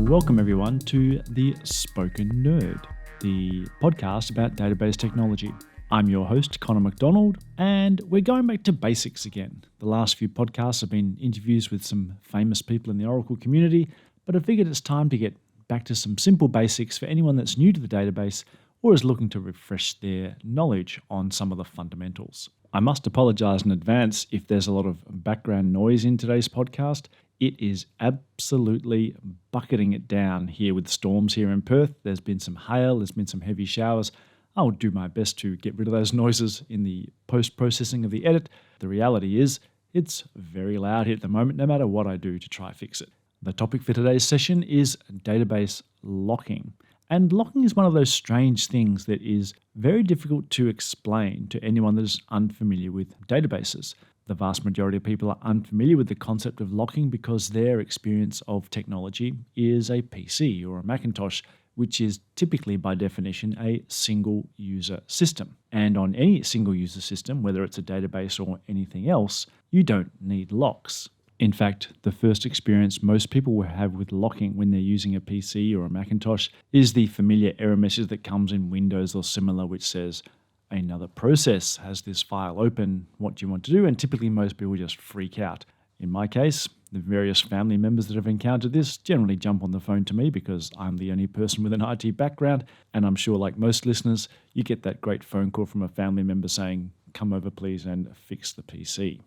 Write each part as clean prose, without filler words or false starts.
Welcome everyone to The Spoken Nerd, the podcast about database technology. I'm your host, Connor McDonald, and we're going back to basics again. The last few podcasts have been interviews with some famous people in the Oracle community, but I figured it's time to get back to some simple basics for anyone that's new to the database or is looking to refresh their knowledge on some of the fundamentals. I must apologize in advance if there's a lot of background noise in today's podcast. It is absolutely bucketing it down here with storms here in Perth. There's been some hail, there's been some heavy showers. I'll do my best to get rid of those noises in the post-processing of the edit. The reality is, it's very loud here at the moment, no matter what I do to try fix it. The topic for today's session is database locking. And locking is one of those strange things that is very difficult to explain to anyone that is unfamiliar with databases. The vast majority of people are unfamiliar with the concept of locking because their experience of technology is a PC or a Macintosh, which is typically by definition a single user system. And on any single user system, whether it's a database or anything else, you don't need locks. In fact, the first experience most people will have with locking when they're using a PC or a Macintosh is the familiar error message that comes in Windows or similar, which says, another process has this file open, what do you want to do? And typically most people just freak out. In my case, the various family members that have encountered this generally jump on the phone to me because I'm the only person with an IT background. And I'm sure, like most listeners, you get that great phone call from a family member saying, come over please and fix the PC.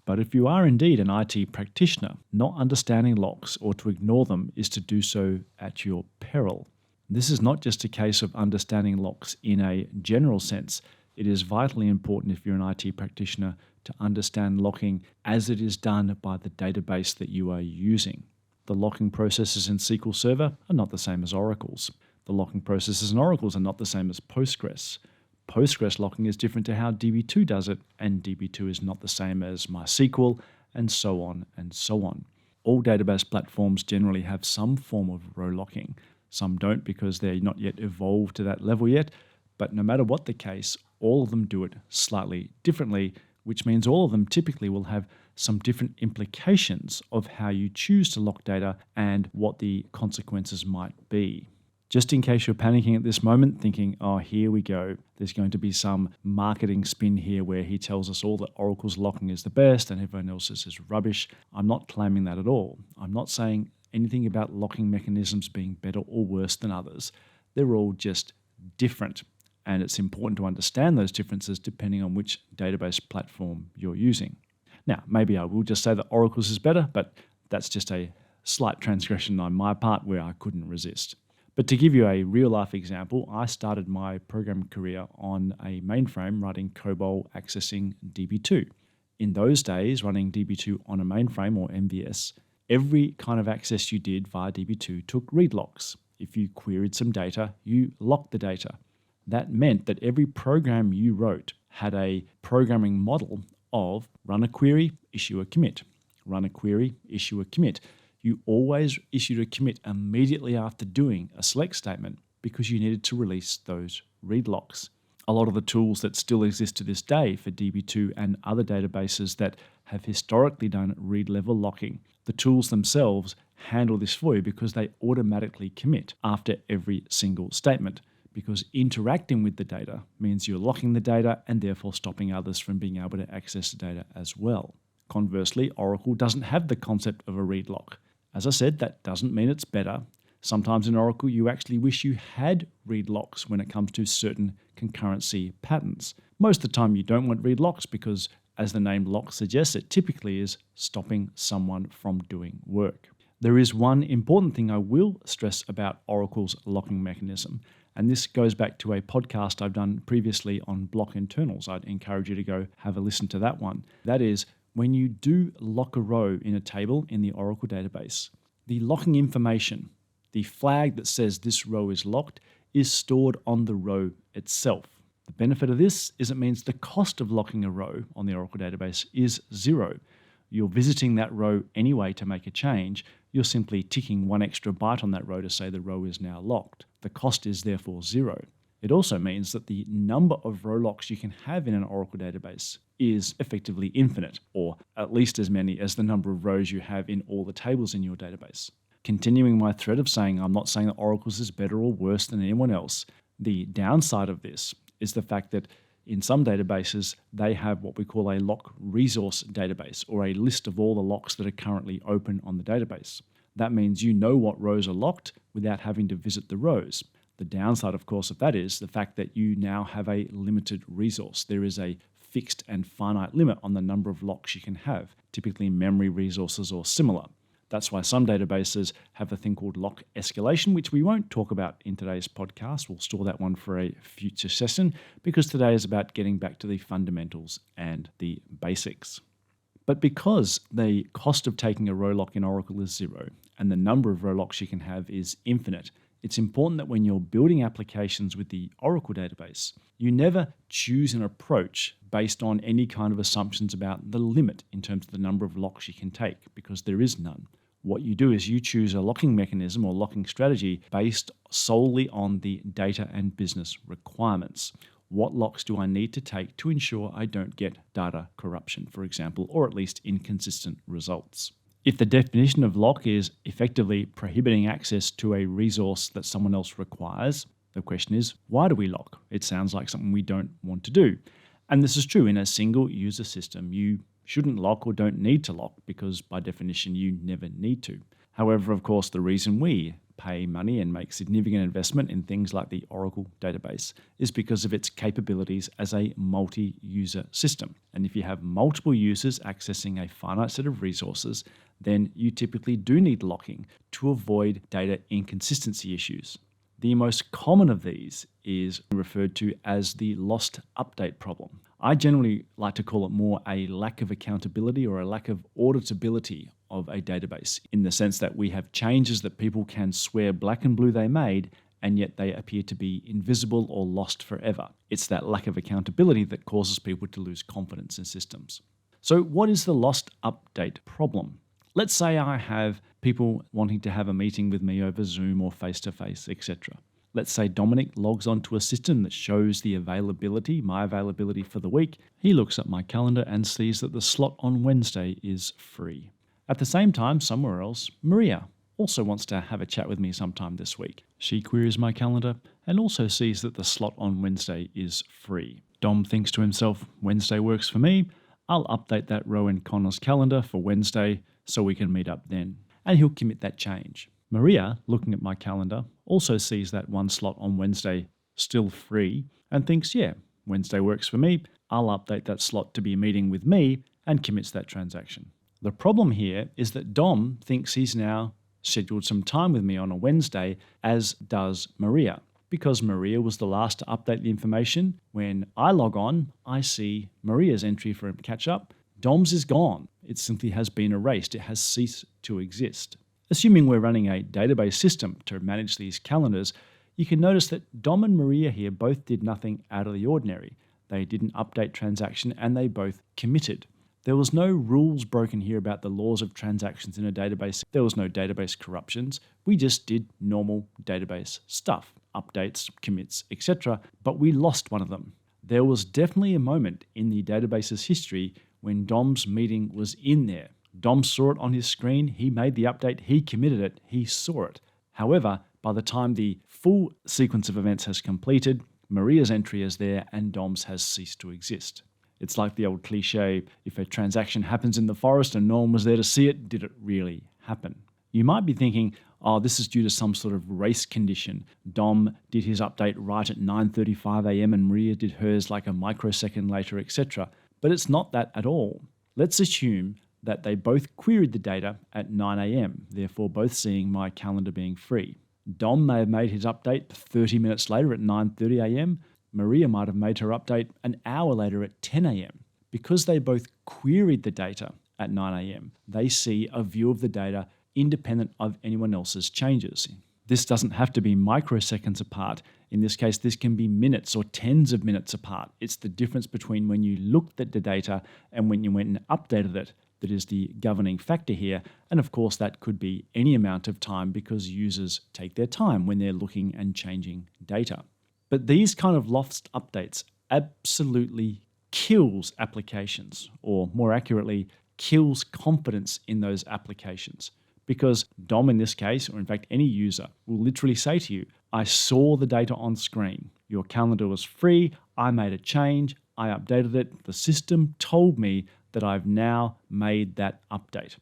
But if you are indeed an IT practitioner, not understanding locks or to ignore them is to do so at your peril. This is not just a case of understanding locks in a general sense. It is vitally important if you're an IT practitioner to understand locking as it is done by the database that you are using. The locking processes in SQL Server are not the same as Oracle's. The locking processes in Oracle's are not the same as Postgres. Postgres locking is different to how DB2 does it, and DB2 is not the same as MySQL, and so on and so on. All database platforms generally have some form of row locking. Some don't because they're not yet evolved to that level yet, but no matter what the case, all of them do it slightly differently, which means all of them typically will have some different implications of how you choose to lock data and what the consequences might be. Just in case you're panicking at this moment, thinking, oh, here we go. There's going to be some marketing spin here where he tells us all that Oracle's locking is the best and everyone else's is rubbish. I'm not claiming that at all. I'm not saying anything about locking mechanisms being better or worse than others. They're all just different. And it's important to understand those differences depending on which database platform you're using. Now, maybe I will just say that Oracle's is better, but that's just a slight transgression on my part where I couldn't resist. But to give you a real-life example, I started my programming career on a mainframe writing COBOL accessing DB2. In those days, running DB2 on a mainframe or MVS, every kind of access you did via DB2 took read locks. If you queried some data, you locked the data. That meant that every program you wrote had a programming model of run a query, issue a commit. Run a query, issue a commit. You always issued a commit immediately after doing a select statement because you needed to release those read locks. A lot of the tools that still exist to this day for DB2 and other databases that have historically done read level locking, the tools themselves handle this for you because they automatically commit after every single statement, because interacting with the data means you're locking the data and therefore stopping others from being able to access the data as well. Conversely, Oracle doesn't have the concept of a read lock. As I said, that doesn't mean it's better. Sometimes in Oracle, you actually wish you had read locks when it comes to certain concurrency patterns. Most of the time, you don't want read locks because, as the name lock suggests, it typically is stopping someone from doing work. There is one important thing I will stress about Oracle's locking mechanism, and this goes back to a podcast I've done previously on block internals. I'd encourage you to go have a listen to that one. That is, when you do lock a row in a table in the Oracle database, the locking information, the flag that says this row is locked, is stored on the row itself. The benefit of this is it means the cost of locking a row on the Oracle database is zero. You're visiting that row anyway to make a change. You're simply ticking one extra byte on that row to say the row is now locked. The cost is therefore zero. It also means that the number of row locks you can have in an Oracle database is effectively infinite, or at least as many as the number of rows you have in all the tables in your database. continuing my thread of saying I'm not saying that Oracle's is better or worse than anyone else. The downside of this is the fact that in some databases, they have what we call a lock resource database, or a list of all the locks that are currently open on the database. That means you know what rows are locked without having to visit the rows. The downside, of course, of that is the fact that you now have a limited resource. There is a fixed and finite limit on the number of locks you can have, typically memory resources or similar. That's why some databases have a thing called lock escalation, which we won't talk about in today's podcast. We'll store that one for a future session, because today is about getting back to the fundamentals and the basics. But because the cost of taking a row lock in Oracle is zero and the number of row locks you can have is infinite, it's important that when you're building applications with the Oracle database, you never choose an approach based on any kind of assumptions about the limit in terms of the number of locks you can take, because there is none. What you do is you choose a locking mechanism or locking strategy based solely on the data and business requirements. What locks do I need to take to ensure I don't get data corruption, for example, or at least inconsistent results? If the definition of lock is effectively prohibiting access to a resource that someone else requires, the question is, why do we lock? It sounds like something we don't want to do. And this is true in a single user system. You shouldn't lock or don't need to lock because by definition you never need to. However, of course, the reason we pay money and make significant investment in things like the Oracle database is because of its capabilities as a multi-user system. And if you have multiple users accessing a finite set of resources, then you typically do need locking to avoid data inconsistency issues. The most common of these is referred to as the lost update problem. I generally like to call it more a lack of accountability or a lack of auditability of a database, in the sense that we have changes that people can swear black and blue they made, and yet they appear to be invisible or lost forever. It's that lack of accountability that causes people to lose confidence in systems. So what is the lost update problem? Let's say I have people wanting to have a meeting with me over Zoom or face-to-face, etc. Let's say Dominic logs onto a system that shows the availability, my availability for the week. He looks at my calendar and sees that the slot on Wednesday is free. At the same time, somewhere else, Maria also wants to have a chat with me sometime this week. She queries my calendar and also sees that the slot on Wednesday is free. Dom thinks to himself, Wednesday works for me. I'll update that row in Connor's calendar for Wednesday so we can meet up then. And he'll commit that change. Maria, looking at my calendar, also sees that one slot on Wednesday still free and thinks, yeah, Wednesday works for me. I'll update that slot to be a meeting with me and commits that transaction. The problem here is that Dom thinks he's now scheduled some time with me on a Wednesday, as does Maria. Because Maria was the last to update the information, when I log on, I see Maria's entry for a catch-up. Dom's is gone. It simply has been erased. It has ceased to exist. Assuming we're running a database system to manage these calendars, you can notice that Dom and Maria here both did nothing out of the ordinary. They didn't update transaction and they both committed. There was no rules broken here about the laws of transactions in a database. There was no database corruptions. We just did normal database stuff, updates, commits, etc. But we lost one of them. There was definitely a moment in the database's history when Dom's meeting was in there. Dom saw it on his screen, he made the update, he committed it, he saw it. However, by the time the full sequence of events has completed, Maria's entry is there and Dom's has ceased to exist. It's like the old cliche, if a transaction happens in the forest and no one was there to see it, did it really happen? You might be thinking, oh, this is due to some sort of race condition. Dom did his update right at 9:35 a.m. and Maria did hers like a microsecond later, etc. But it's not that at all. Let's assume that they both queried the data at 9 a.m., therefore both seeing my calendar being free. Dom may have made his update 30 minutes later at 9:30 a.m. Maria might have made her update an hour later at 10 a.m. Because they both queried the data at 9 a.m., they see a view of the data independent of anyone else's changes. This doesn't have to be microseconds apart. In this case, this can be minutes or tens of minutes apart. It's the difference between when you looked at the data and when you went and updated it that is the governing factor here. And of course, that could be any amount of time because users take their time when they're looking and changing data. But these kind of lost updates absolutely kills applications, or more accurately, kills confidence in those applications. because Dom in this case, or in fact any user, will literally say to you, I saw the data on screen. Your calendar was free. I made a change. I updated it. The system told me that I've now made that update.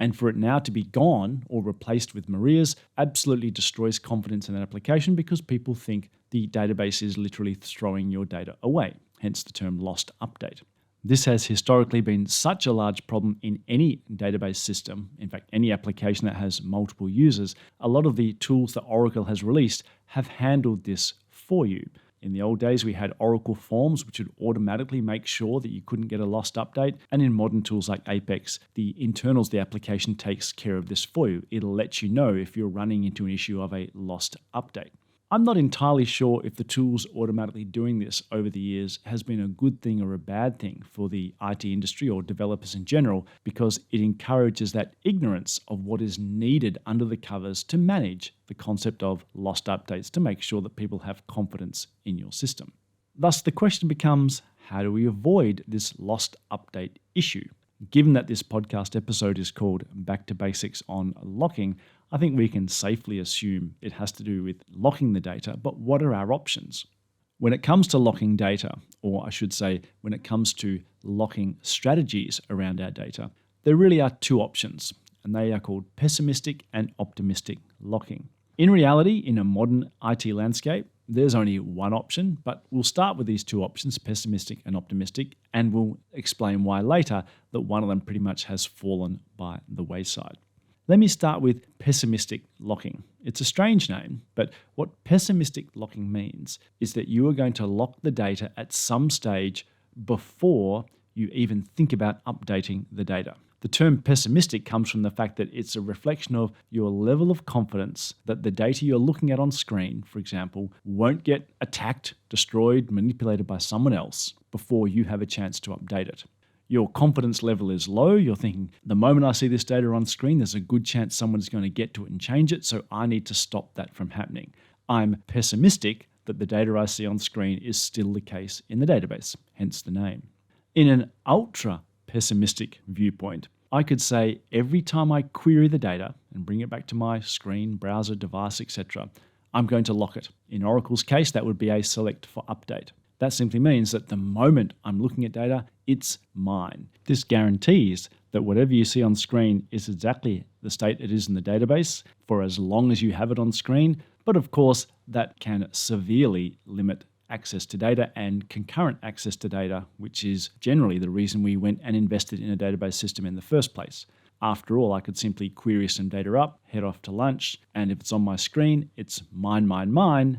And for it now to be gone or replaced with Maria's absolutely destroys confidence in that application because people think the database is literally throwing your data away, hence the term lost update. This has historically been such a large problem in any database system, in fact, any application that has multiple users. A lot of the tools that Oracle has released have handled this for you. In the old days, we had Oracle Forms, which would automatically make sure that you couldn't get a lost update. And in modern tools like Apex, the internals of the application takes care of this for you. It'll let you know if you're running into an issue of a lost update. I'm not entirely sure if the tools automatically doing this over the years has been a good thing or a bad thing for the IT industry or developers in general, because it encourages that ignorance of what is needed under the covers to manage the concept of lost updates to make sure that people have confidence in your system. Thus, the question becomes, how do we avoid this lost update issue? Given that this podcast episode is called Back to Basics on Locking, I think we can safely assume it has to do with locking the data, but what are our options? When it comes to locking data, or I should say, when it comes to locking strategies around our data, there really are two options, and they are called pessimistic and optimistic locking. In reality, in a modern IT landscape, there's only one option, but we'll start with these two options, pessimistic and optimistic, and we'll explain why later that one of them pretty much has fallen by the wayside. Let me start with pessimistic locking. It's a strange name, but what pessimistic locking means is that you are going to lock the data at some stage before you even think about updating the data. The term pessimistic comes from the fact that it's a reflection of your level of confidence that the data you're looking at on screen, for example, won't get attacked, destroyed, manipulated by someone else before you have a chance to update it. Your confidence level is low. You're thinking, the moment I see this data on screen, there's a good chance someone's going to get to it and change it, so I need to stop that from happening. I'm pessimistic that the data I see on screen is still the case in the database, hence the name. In an ultra pessimistic viewpoint, I could say every time I query the data and bring it back to my screen, browser, device, etc., I'm going to lock it. In Oracle's case, that would be a select for update. That simply means that the moment I'm looking at data, it's mine. This guarantees that whatever you see on screen is exactly the state it is in the database for as long as you have it on screen. But of course, that can severely limit access to data and concurrent access to data, which is generally the reason we went and invested in a database system in the first place. After all, I could simply query some data up, head off to lunch, and if it's on my screen, it's mine,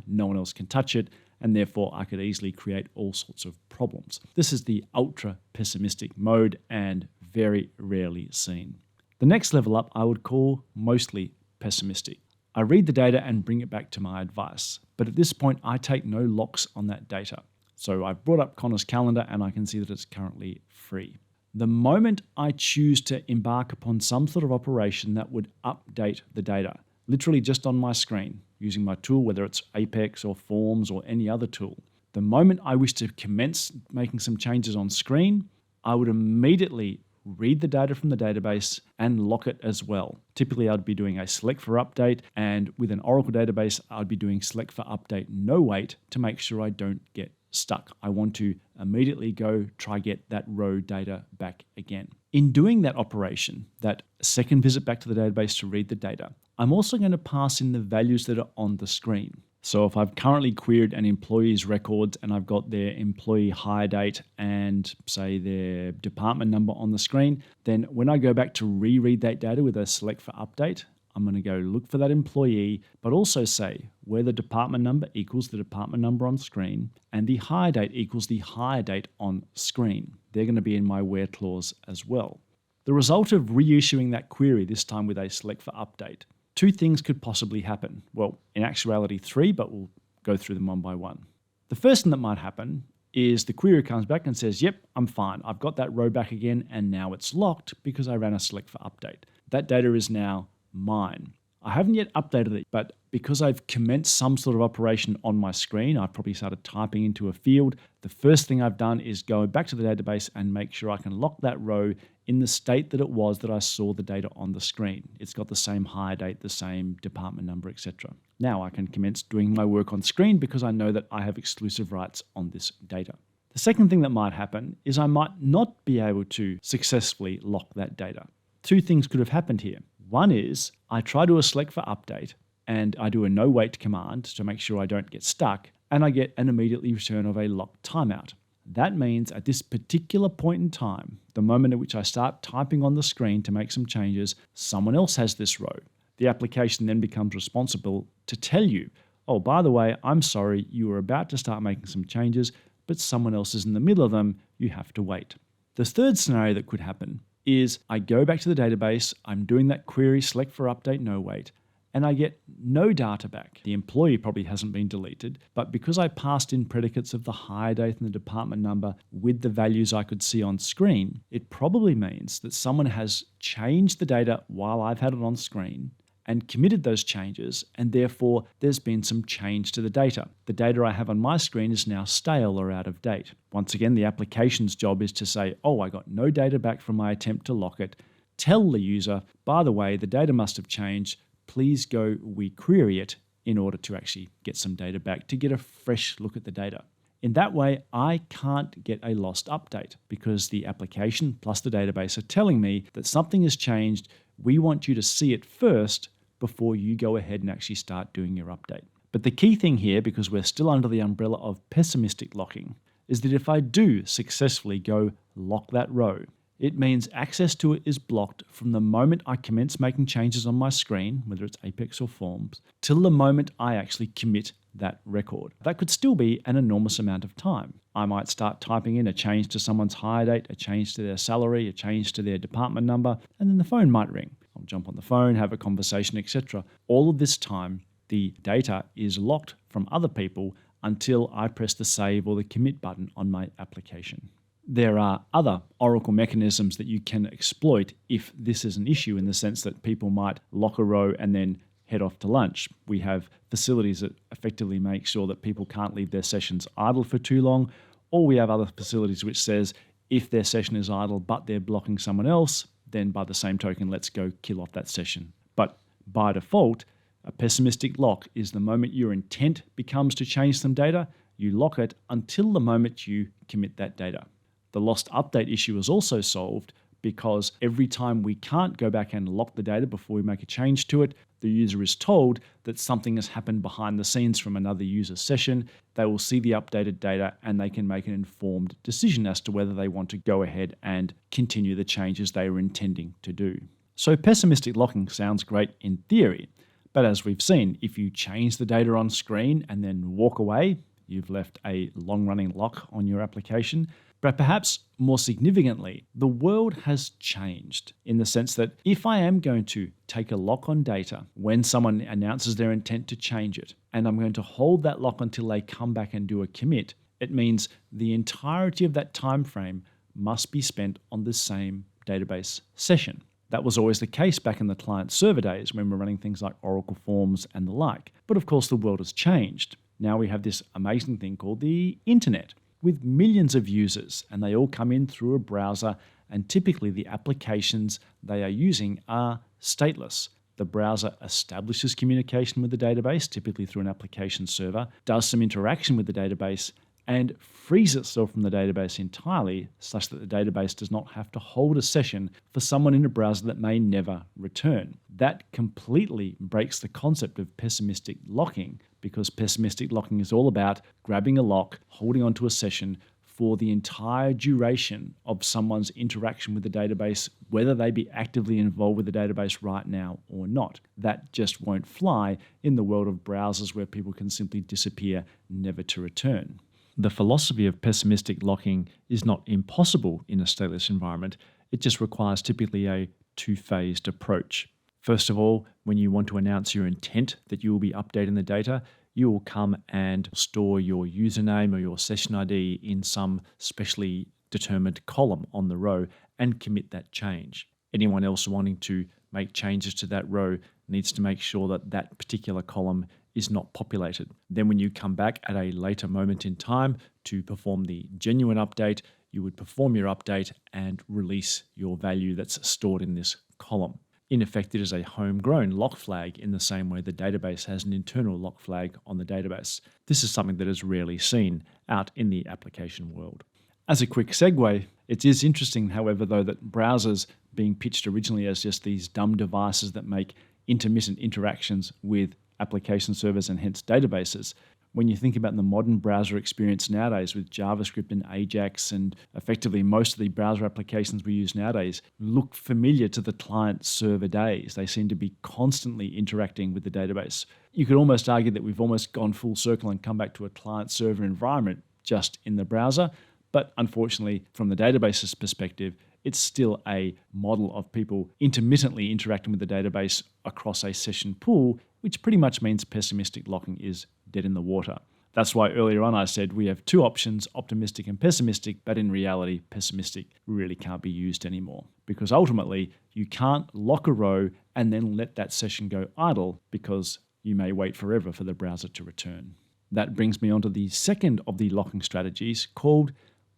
no one else can touch it, and therefore I could easily create all sorts of problems. This is the ultra pessimistic mode and very rarely seen. The next level up I would call mostly pessimistic. I read the data and bring it back to my advice, but at this point I take no locks on that data. So I've brought up Connor's calendar and I can see that it's currently free. The moment I choose to embark upon some sort of operation that would update the data, literally just on my screen, using my tool, whether it's Apex or Forms or any other tool, the moment I wish to commence making some changes on screen, I would immediately read the data from the database and lock it as well. Typically, I'd be doing a select for update, and with an Oracle database, I'd be doing select for update no wait to make sure I don't get stuck. I want to immediately go try get that row data back again. In doing that operation, that second visit back to the database to read the data, I'm also going to pass in the values that are on the screen. So if I've currently queried an employee's records and I've got their employee hire date and say their department number on the screen, then when I go back to reread that data with a select for update, I'm going to go look for that employee, but also say where the department number equals the department number on screen and the hire date equals the hire date on screen. They're going to be in my where clause as well. The result of reissuing that query, this time with a select for update, two things could possibly happen. Well, in actuality, three, but we'll go through them one by one. The first thing that might happen is the query comes back and says, yep, I'm fine. I've got that row back again, and now it's locked because I ran a select for update. That data is now mine. I haven't yet updated it, but because I've commenced some sort of operation on my screen, I've probably started typing into a field. The first thing I've done is go back to the database and make sure I can lock that row in the state that it was that I saw the data on the screen. It's got the same hire date, the same department number, etc. Now I can commence doing my work on screen because I know that I have exclusive rights on this data. The second thing that might happen is I might not be able to successfully lock that data. Two things could have happened here. One is I try to select for update and I do a no wait command to make sure I don't get stuck, and I get an immediately return of a locked timeout. That means at this particular point in time, the moment at which I start typing on the screen to make some changes, someone else has this row. The application then becomes responsible to tell you, oh, by the way, I'm sorry, you were about to start making some changes, but someone else is in the middle of them, you have to wait. The third scenario that could happen is I go back to the database, I'm doing that query, select for update, no wait, and I get no data back. The employee probably hasn't been deleted, but because I passed in predicates of the hire date and the department number with the values I could see on screen, it probably means that someone has changed the data while I've had it on screen and committed those changes, and therefore there's been some change to the data. The data I have on my screen is now stale or out of date. Once again, the application's job is to say, oh, I got no data back from my attempt to lock it. Tell the user, by the way, the data must have changed. Please go requery it in order to actually get some data back to get a fresh look at the data. In that way, I can't get a lost update because the application plus the database are telling me that something has changed. We want you to see it first before you go ahead and actually start doing your update. But the key thing here, because we're still under the umbrella of pessimistic locking, is that if I do successfully go lock that row, it means access to it is blocked from the moment I commence making changes on my screen, whether it's Apex or Forms, till the moment I actually commit that record. That could still be an enormous amount of time. I might start typing in a change to someone's hire date, a change to their salary, a change to their department number, and then the phone might ring. I'll jump on the phone, have a conversation, etc. All of this time, the data is locked from other people until I press the save or the commit button on my application. There are other Oracle mechanisms that you can exploit if this is an issue, in the sense that people might lock a row and then head off to lunch. We have facilities that effectively make sure that people can't leave their sessions idle for too long, or we have other facilities which says if their session is idle but they're blocking someone else, then by the same token, let's go kill off that session. But by default, a pessimistic lock is the moment your intent becomes to change some data, you lock it until the moment you commit that data. The lost update issue is also solved because every time we can't go back and lock the data before we make a change to it, the user is told that something has happened behind the scenes from another user's session. They will see the updated data and they can make an informed decision as to whether they want to go ahead and continue the changes they were intending to do. So pessimistic locking sounds great in theory, but as we've seen, if you change the data on screen and then walk away, you've left a long-running lock on your application. But perhaps more significantly, the world has changed in the sense that if I am going to take a lock on data when someone announces their intent to change it, and I'm going to hold that lock until they come back and do a commit, it means the entirety of that time frame must be spent on the same database session. That was always the case back in the client server days when we're running things like Oracle Forms and the like. But of course, the world has changed. Now we have this amazing thing called the internet, with millions of users, and they all come in through a browser, and typically the applications they are using are stateless. The browser establishes communication with the database, typically through an application server, does some interaction with the database, and frees itself from the database entirely, such that the database does not have to hold a session for someone in a browser that may never return. That completely breaks the concept of pessimistic locking, because pessimistic locking is all about grabbing a lock, holding onto a session for the entire duration of someone's interaction with the database, whether they be actively involved with the database right now or not. That just won't fly in the world of browsers where people can simply disappear, never to return. The philosophy of pessimistic locking is not impossible in a stateless environment. It just requires typically a two-phased approach. First of all, when you want to announce your intent that you will be updating the data, you will come and store your username or your session ID in some specially determined column on the row and commit that change. Anyone else wanting to make changes to that row needs to make sure that that particular column is not populated. Then when you come back at a later moment in time to perform the genuine update, you would perform your update and release your value that's stored in this column. In effect, it is a homegrown lock flag in the same way the database has an internal lock flag on the database. This is something that is rarely seen out in the application world. As a quick segue, it is interesting, however, though, that browsers being pitched originally as just these dumb devices that make intermittent interactions with application servers and hence databases. When you think about the modern browser experience nowadays with JavaScript and Ajax and effectively most of the browser applications we use nowadays look familiar to the client-server days. They seem to be constantly interacting with the database. You could almost argue that we've almost gone full circle and come back to a client-server environment just in the browser, but unfortunately from the database's perspective, it's still a model of people intermittently interacting with the database across a session pool, which pretty much means pessimistic locking is dead in the water. That's why earlier on I said we have two options, optimistic and pessimistic, but in reality, pessimistic really can't be used anymore. Because ultimately, you can't lock a row and then let that session go idle because you may wait forever for the browser to return. That brings me on to the second of the locking strategies called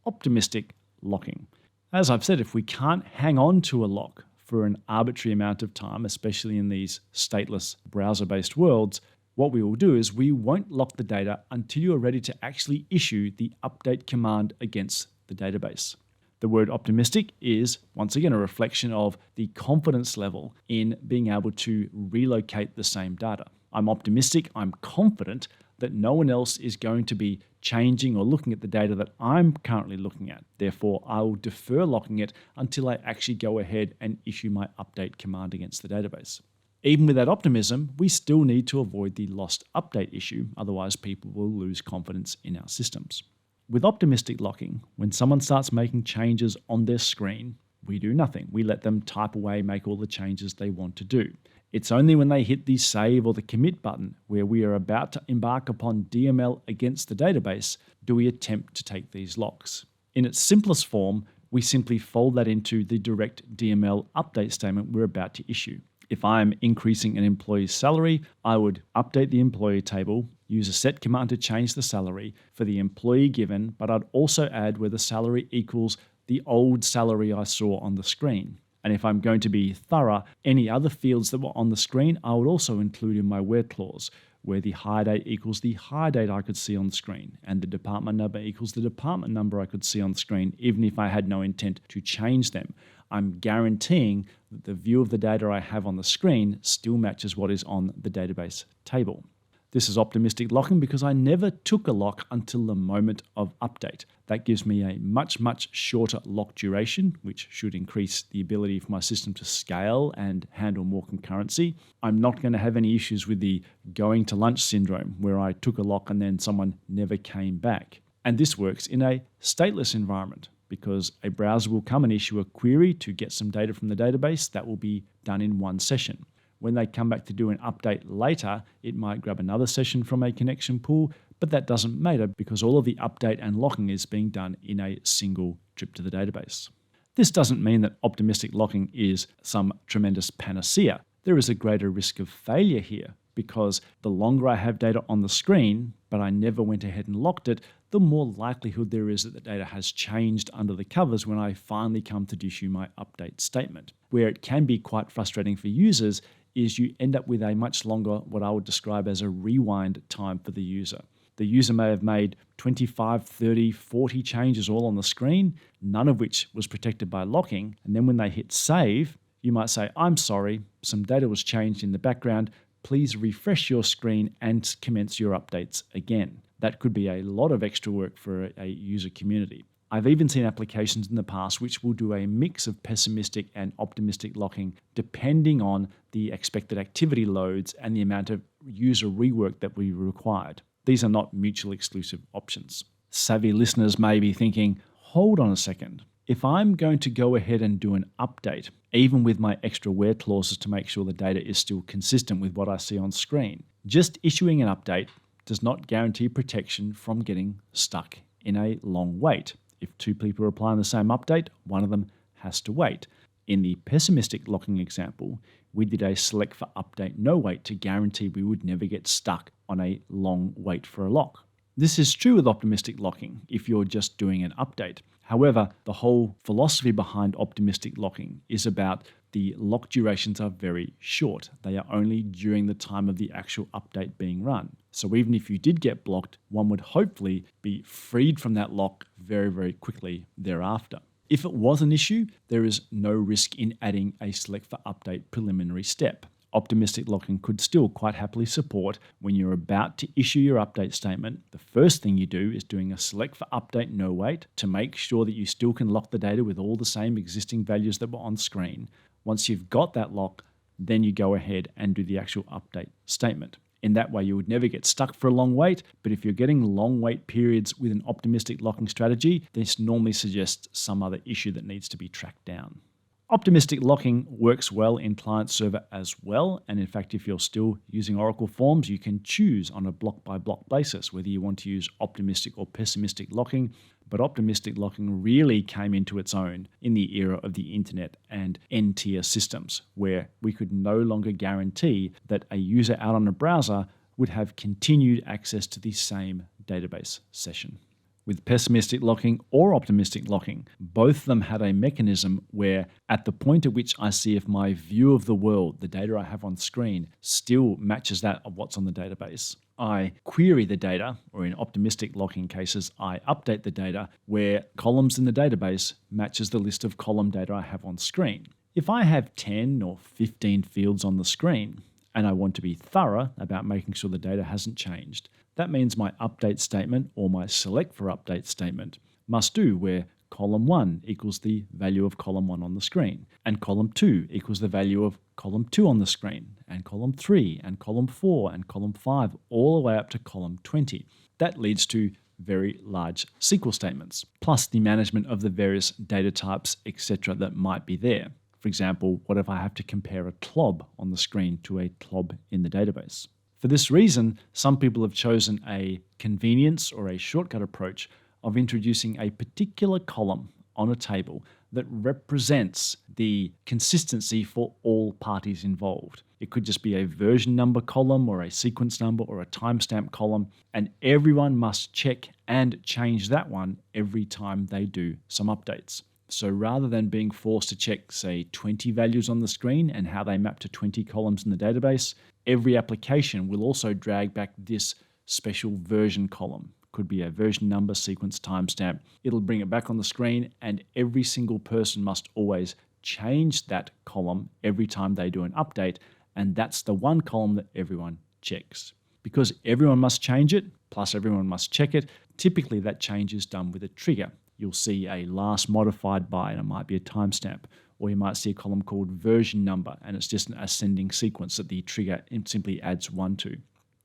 optimistic locking. As I've said, if we can't hang on to a lock for an arbitrary amount of time, especially in these stateless browser-based worlds, what we will do is we won't lock the data until you are ready to actually issue the update command against the database. The word optimistic is, once again, a reflection of the confidence level in being able to relocate the same data. I'm optimistic, I'm confident that no one else is going to be changing or looking at the data that I'm currently looking at. Therefore, I will defer locking it until I actually go ahead and issue my update command against the database. Even with that optimism, we still need to avoid the lost update issue, otherwise people will lose confidence in our systems. With optimistic locking, when someone starts making changes on their screen, we do nothing. We let them type away, make all the changes they want to do. It's only when they hit the save or the commit button where we are about to embark upon DML against the database do we attempt to take these locks. In its simplest form, we simply fold that into the direct DML update statement we're about to issue. If I'm increasing an employee's salary, I would update the employee table, use a set command to change the salary for the employee given, but I'd also add where the salary equals the old salary I saw on the screen. And if I'm going to be thorough, any other fields that were on the screen, I would also include in my where clause, where the hire date equals the hire date I could see on the screen, and the department number equals the department number I could see on the screen, even if I had no intent to change them. I'm guaranteeing that the view of the data I have on the screen still matches what is on the database table. This is optimistic locking because I never took a lock until the moment of update. That gives me a much shorter lock duration, which should increase the ability for my system to scale and handle more concurrency. I'm not going to have any issues with the going to lunch syndrome, where I took a lock and then someone never came back. And this works in a stateless environment, because a browser will come and issue a query to get some data from the database that will be done in one session. When they come back to do an update later, it might grab another session from a connection pool, but that doesn't matter because all of the update and locking is being done in a single trip to the database. This doesn't mean that optimistic locking is some tremendous panacea. There is a greater risk of failure here because the longer I have data on the screen, but I never went ahead and locked it, the more likelihood there is that the data has changed under the covers when I finally come to issue my update statement. Where it can be quite frustrating for users is you end up with a much longer, what I would describe as a rewind time for the user. The user may have made 25, 30, 40 changes all on the screen, none of which was protected by locking. And then when they hit save, you might say, I'm sorry, some data was changed in the background. Please refresh your screen and commence your updates again. That could be a lot of extra work for a user community. I've even seen applications in the past which will do a mix of pessimistic and optimistic locking depending on the expected activity loads and the amount of user rework that we required. These are not mutually exclusive options. Savvy listeners may be thinking, hold on a second. If I'm going to go ahead and do an update, even with my extra where clauses to make sure the data is still consistent with what I see on screen, just issuing an update does not guarantee protection from getting stuck in a long wait. If two people are applying the same update, one of them has to wait. In the pessimistic locking example, we did a select for update no wait to guarantee we would never get stuck on a long wait for a lock. This is true with optimistic locking if you're just doing an update. However, the whole philosophy behind optimistic locking is about the lock durations are very short. They are only during the time of the actual update being run. So even if you did get blocked, one would hopefully be freed from that lock very, very quickly thereafter. If it was an issue, there is no risk in adding a select for update preliminary step. Optimistic locking could still quite happily support when you're about to issue your update statement. The first thing you do is doing a select for update no wait to make sure that you still can lock the data with all the same existing values that were on screen. Once you've got that lock, then you go ahead and do the actual update statement. In that way, you would never get stuck for a long wait, but if you're getting long wait periods with an optimistic locking strategy, this normally suggests some other issue that needs to be tracked down. Optimistic locking works well in client-server as well, and in fact, if you're still using Oracle Forms, you can choose on a block-by-block basis whether you want to use optimistic or pessimistic locking, but optimistic locking really came into its own in the era of the internet and N-tier systems, where we could no longer guarantee that a user out on a browser would have continued access to the same database session. With pessimistic locking or optimistic locking, both of them had a mechanism where at the point at which I see if my view of the world, the data I have on screen, still matches that of what's on the database, I query the data, or in optimistic locking cases, I update the data where columns in the database matches the list of column data I have on screen. If I have 10 or 15 fields on the screen, and I want to be thorough about making sure the data hasn't changed, that means my update statement or my select for update statement must do where column 1 equals the value of column 1 on the screen, and column 2 equals the value of column 2 on the screen, and column 3, and column 4, and column 5, all the way up to column 20. That leads to very large SQL statements, plus the management of the various data types, etc. that might be there. For example, what if I have to compare a clob on the screen to a clob in the database? For this reason, some people have chosen a convenience or a shortcut approach of introducing a particular column on a table that represents the consistency for all parties involved. It could just be a version number column or a sequence number or a timestamp column, and everyone must check and change that one every time they do some updates. So rather than being forced to check, say, 20 values on the screen and how they map to 20 columns in the database, every application will also drag back this special version column. Could be a version number, sequence, timestamp. It'll bring it back on the screen, and every single person must always change that column every time they do an update, and that's the one column that everyone checks. Because everyone must change it, plus everyone must check it, typically that change is done with a trigger. You'll see a last modified by, and it might be a timestamp, or you might see a column called version number, and it's just an ascending sequence that the trigger simply adds 1 to.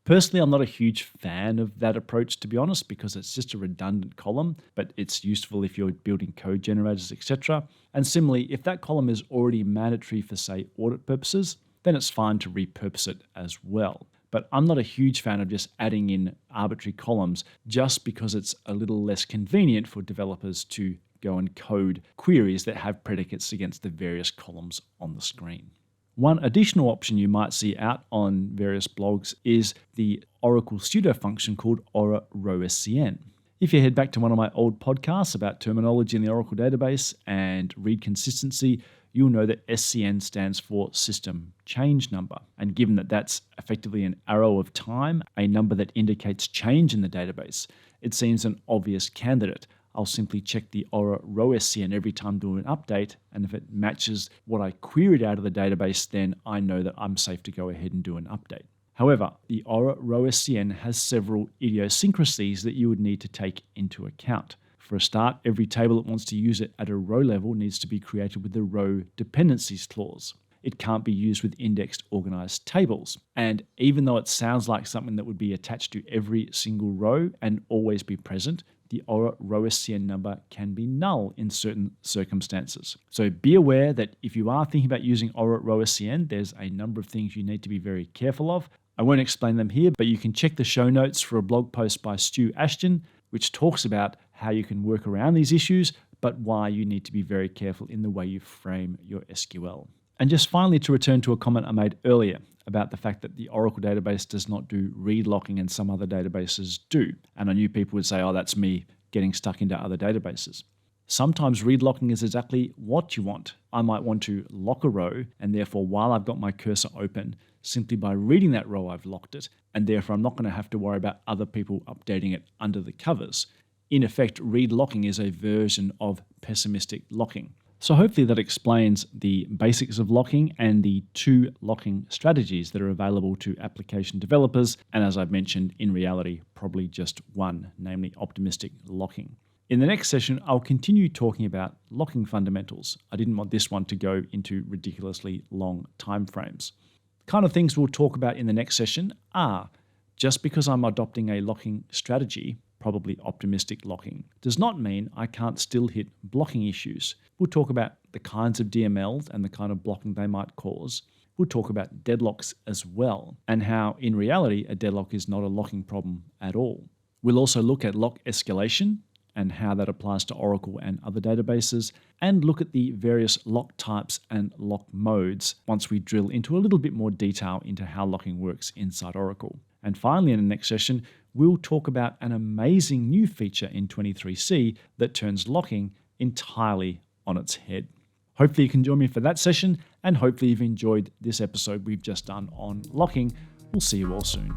Personally, I'm not a huge fan of that approach, to be honest, because it's just a redundant column, but it's useful if you're building code generators, etc. And similarly, if that column is already mandatory for, say, audit purposes, then it's fine to repurpose it as well. But I'm not a huge fan of just adding in arbitrary columns just because it's a little less convenient for developers to go and code queries that have predicates against the various columns on the screen. One additional option you might see out on various blogs is the Oracle Studio function called Aura RowSCN. If you head back to one of my old podcasts about terminology in the Oracle database and read consistency, you'll know that SCN stands for System Change Number. And given that that's effectively an arrow of time, a number that indicates change in the database, it seems an obvious candidate. I'll simply check the Aura RowSCN every time I do an update, and if it matches what I queried out of the database, then I know that I'm safe to go ahead and do an update. However, the Aura RowSCN has several idiosyncrasies that you would need to take into account. For a start, every table that wants to use it at a row level needs to be created with the row dependencies clause. It can't be used with indexed organized tables. And even though it sounds like something that would be attached to every single row and always be present, the Aura RowSCN number can be null in certain circumstances. So be aware that if you are thinking about using Aura RowSCN, there's a number of things you need to be very careful of. I won't explain them here, but you can check the show notes for a blog post by Stu Ashton, which talks about how you can work around these issues. but why you need to be very careful in the way you frame your SQL. And just finally, to return to a comment I made earlier about the fact that the Oracle database does not do read locking and some other databases do. And I knew people would say, oh, that's me getting stuck into other databases. Sometimes read locking is exactly what you want. I might want to lock a row, and therefore while I've got my cursor open, simply by reading that row I've locked it, and therefore I'm not going to have to worry about other people updating it under the covers. In effect, read locking is a version of pessimistic locking. So hopefully that explains the basics of locking and the 2 locking strategies that are available to application developers, and as I've mentioned, in reality, probably just one, namely optimistic locking. In the next session, I'll continue talking about locking fundamentals. I didn't want this one to go into ridiculously long timeframes. The kind of things we'll talk about in the next session are, just because I'm adopting a locking strategy, probably optimistic locking, does not mean I can't still hit blocking issues. We'll talk about the kinds of DMLs and the kind of blocking they might cause. We'll talk about deadlocks as well, and how in reality a deadlock is not a locking problem at all. We'll also look at lock escalation and how that applies to Oracle and other databases, and look at the various lock types and lock modes once we drill into a little bit more detail into how locking works inside Oracle. And finally, in the next session, we'll talk about an amazing new feature in 23C that turns locking entirely on its head. Hopefully you can join me for that session, and hopefully you've enjoyed this episode we've just done on locking. We'll see you all soon.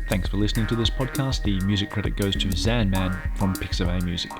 Thanks for listening to this podcast. The music credit goes to Zanman from Pixabay Music.